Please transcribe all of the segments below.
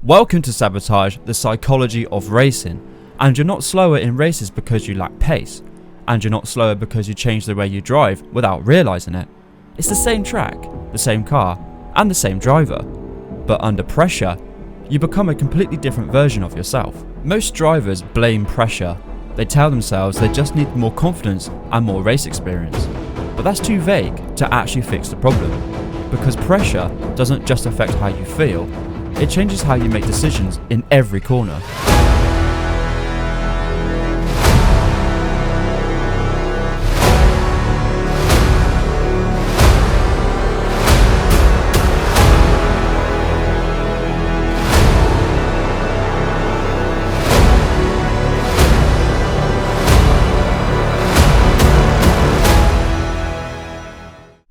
Welcome to Sabotage, the psychology of racing. And you're not slower in races because you lack pace. And you're not slower because you change the way you drive without realising it. It's the same track, the same car, and the same driver. But under pressure, you become a completely different version of yourself. Most drivers blame pressure. They tell themselves they just need more confidence and more race experience. But that's too vague to actually fix the problem. Because pressure doesn't just affect how you feel, it changes how you make decisions in every corner.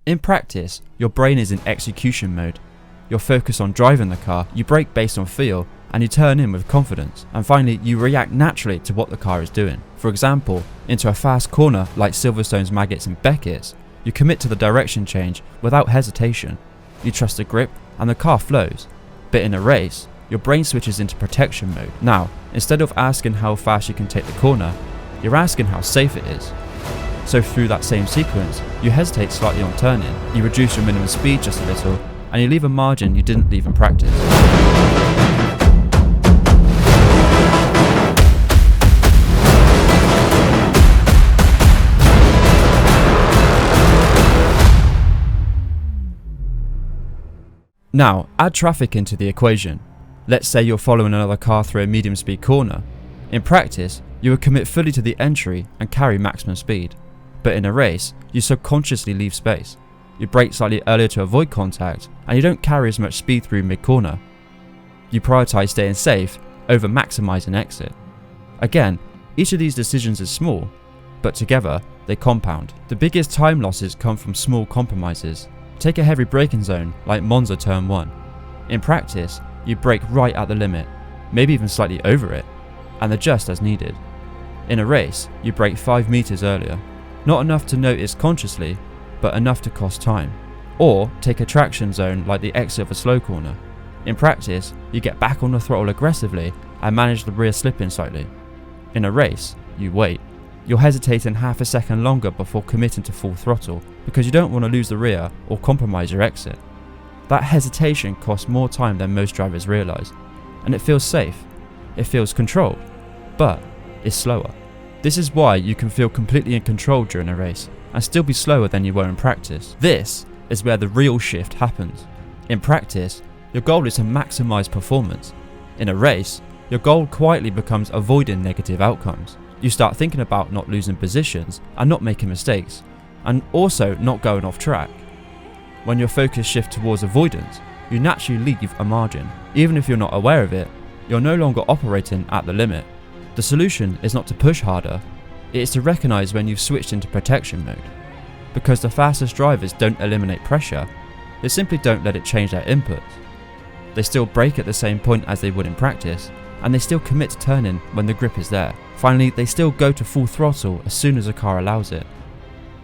In practice, your brain is in execution mode. You're focused on driving the car, you brake based on feel, and you turn in with confidence. And finally, you react naturally to what the car is doing. For example, into a fast corner like Silverstone's Maggots and Beckett's, you commit to the direction change without hesitation. You trust the grip and the car flows. But in a race, your brain switches into protection mode. Now, instead of asking how fast you can take the corner, you're asking how safe it is. So through that same sequence, you hesitate slightly on turning, you reduce your minimum speed just a little, and you leave a margin you didn't leave in practice. Now, add traffic into the equation. Let's say you're following another car through a medium speed corner. In practice, you would commit fully to the entry and carry maximum speed. But in a race, you subconsciously leave space. You brake slightly earlier to avoid contact, and you don't carry as much speed through mid-corner. You prioritise staying safe over maximising exit. Again, each of these decisions is small, but together they compound. The biggest time losses come from small compromises. Take a heavy braking zone like Monza Turn 1. In practice, you brake right at the limit, maybe even slightly over it, and adjust as needed. In a race, you brake 5 meters earlier. Not enough to notice consciously, but enough to cost time. Or take a traction zone like the exit of a slow corner. In practice, you get back on the throttle aggressively and manage the rear slip-in slightly. In a race, you wait. You're hesitating half a second longer before committing to full throttle because you don't want to lose the rear or compromise your exit. That hesitation costs more time than most drivers realise, and it feels safe, it feels controlled, but it's slower. This is why you can feel completely in control during a race and still be slower than you were in practice. This is where the real shift happens. In practice, your goal is to maximise performance. In a race, your goal quietly becomes avoiding negative outcomes. You start thinking about not losing positions and not making mistakes, and also not going off track. When your focus shifts towards avoidance, you naturally leave a margin. Even if you're not aware of it, you're no longer operating at the limit. The solution is not to push harder, it is to recognise when you've switched into protection mode. Because the fastest drivers don't eliminate pressure, they simply don't let it change their inputs. They still brake at the same point as they would in practice, and they still commit to turning when the grip is there. Finally, they still go to full throttle as soon as the car allows it.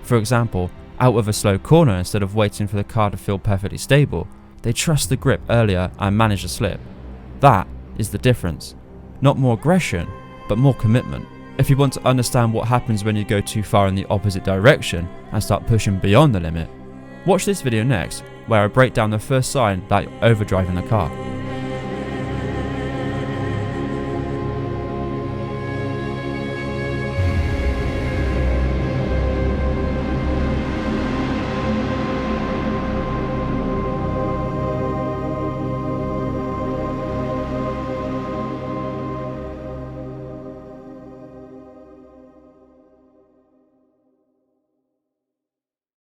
For example, out of a slow corner, instead of waiting for the car to feel perfectly stable, they trust the grip earlier and manage the slip. That is the difference. Not more aggression, but more commitment. If you want to understand what happens when you go too far in the opposite direction and start pushing beyond the limit, watch this video next, where I break down the first sign that you're overdriving the car.